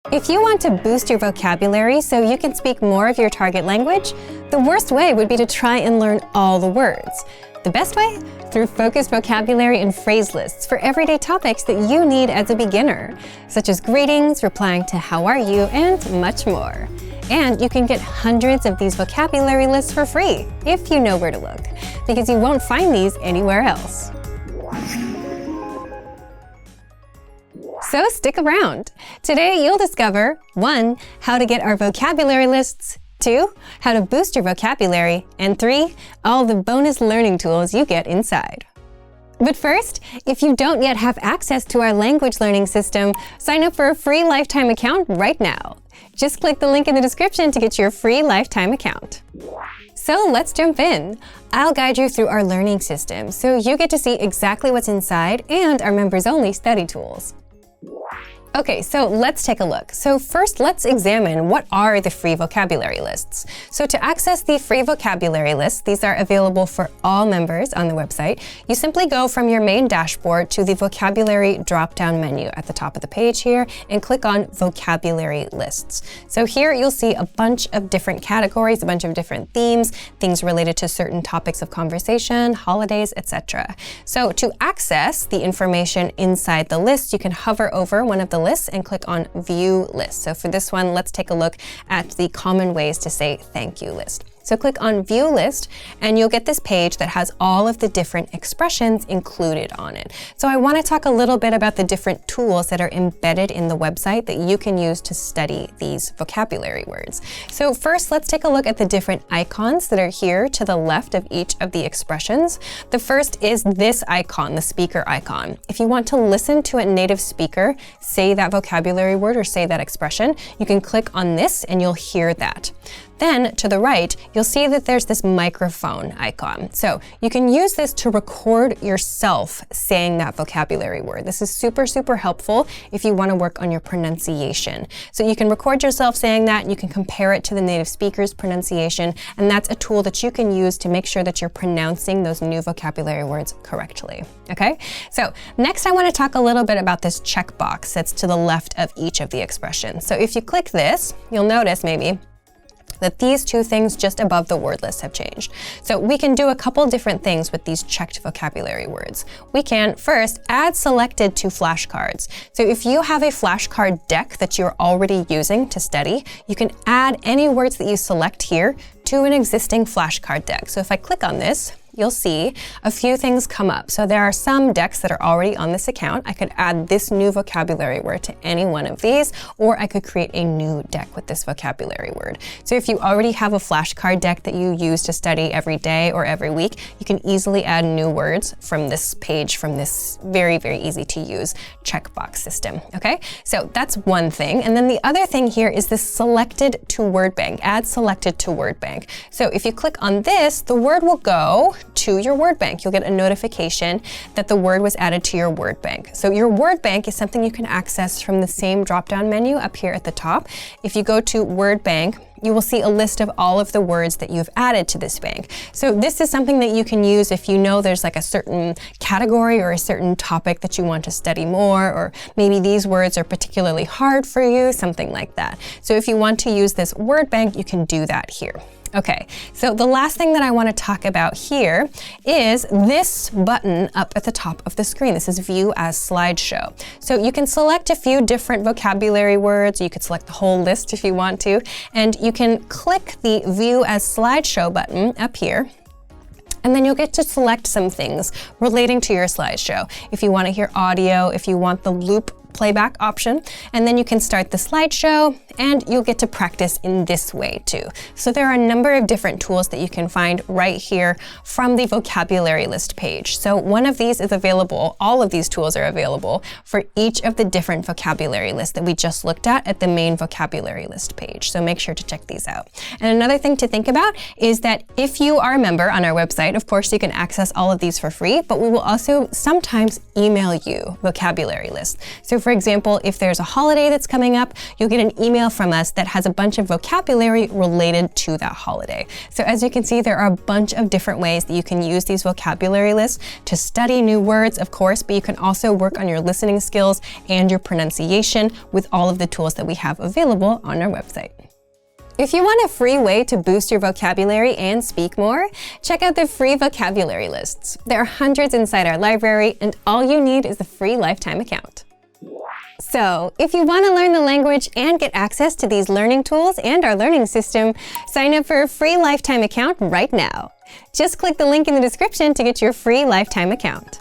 If you want to boost your vocabulary so you can speak more of your target language, the worst way would be to try and learn all the words. The best way? Through focused vocabulary and phrase lists for everyday topics that you need as a beginner, such as greetings, replying to how are you, and much more. And you can get hundreds of these vocabulary lists for free if you know where to look, because you won't find these anywhere else. So stick around. Today you'll discover 1. How to get our vocabulary lists, 2. How to boost your vocabulary, and 3. All the bonus learning tools you get inside. But first, if you don't yet have access to our language learning system, sign up for a free lifetime account right now. Just click the link in the description to get your free lifetime account. So let's jump in. I'll guide you through our learning system so you get to see exactly what's inside and our members-only study tools. Okay, so let's take a look. So first, let's examine what are the free vocabulary lists. So to access the free vocabulary lists, these are available for all members on the website. You simply go from your main dashboard to the vocabulary drop-down menu at the top of the page here and click on vocabulary lists. So here you'll see a bunch of different categories, a bunch of different themes, things related to certain topics of conversation, holidays, etc. So to access the information inside the list, you can hover over one of the lists and click on View List. So for this one, let's take a look at the common ways to say thank you list. So click on View List and you'll get this page that has all of the different expressions included on it. So I want to talk a little bit about the different tools that are embedded in the website that you can use to study these vocabulary words. So first, let's take a look at the different icons that are here to the left of each of the expressions. The first is this icon, the speaker icon. If you want to listen to a native speaker say that vocabulary word or say that expression, you can click on this and you'll hear that. Then to the right, you'll see that there's this microphone icon. So you can use this to record yourself saying that vocabulary word. This is super, super helpful if you want to work on your pronunciation. So you can record yourself saying that, and you can compare it to the native speaker's pronunciation, and that's a tool that you can use to make sure that you're pronouncing those new vocabulary words correctly. Okay? So next I want to talk a little bit about this checkbox that's to the left of each of the expressions. So if you click this, you'll notice maybe that these two things just above the word list have changed. So we can do a couple different things with these checked vocabulary words. We can first add selected to flashcards. So if you have a flashcard deck that you're already using to study, you can add any words that you select here to an existing flashcard deck. So if I click on this, you'll see a few things come up. So there are some decks that are already on this account. I could add this new vocabulary word to any one of these, or I could create a new deck with this vocabulary word. So if you already have a flashcard deck that you use to study every day or every week, you can easily add new words from this page, from this very, very easy to use checkbox system, okay? So that's one thing. And then the other thing here is this selected to word bank, add selected to word bank. So if you click on this, the word will go to your word bank. You'll get a notification that the word was added to your word bank. So your word bank is something you can access from the same drop-down menu up here at the top. If you go to word bank, you will see a list of all of the words that you've added to this bank. So this is something that you can use if you know there's like a certain category or a certain topic that you want to study more, or maybe these words are particularly hard for you, something like that. So if you want to use this word bank, you can do that here. Okay, so the last thing that I want to talk about here is this button up at the top of the screen. This is View as Slideshow. So you can select a few different vocabulary words. You could select the whole list if you want to, and you can click the View as Slideshow button up here. And then you'll get to select some things relating to your slideshow. If you want to hear audio, if you want the loop playback option, and then you can start the slideshow and you'll get to practice in this way too. So there are a number of different tools that you can find right here from the vocabulary list page. So one of these is available, all of these tools are available for each of the different vocabulary lists that we just looked at the main vocabulary list page. So make sure to check these out. And another thing to think about is that if you are a member on our website, of course you can access all of these for free, but we will also sometimes email you vocabulary lists. So for example, if there's a holiday that's coming up, you'll get an email from us that has a bunch of vocabulary related to that holiday. So as you can see, there are a bunch of different ways that you can use these vocabulary lists to study new words, of course, but you can also work on your listening skills and your pronunciation with all of the tools that we have available on our website. If you want a free way to boost your vocabulary and speak more, check out the free vocabulary lists. There are hundreds inside our library, and all you need is a free lifetime account. So, if you want to learn the language and get access to these learning tools and our learning system, sign up for a free lifetime account right now. Just click the link in the description to get your free lifetime account.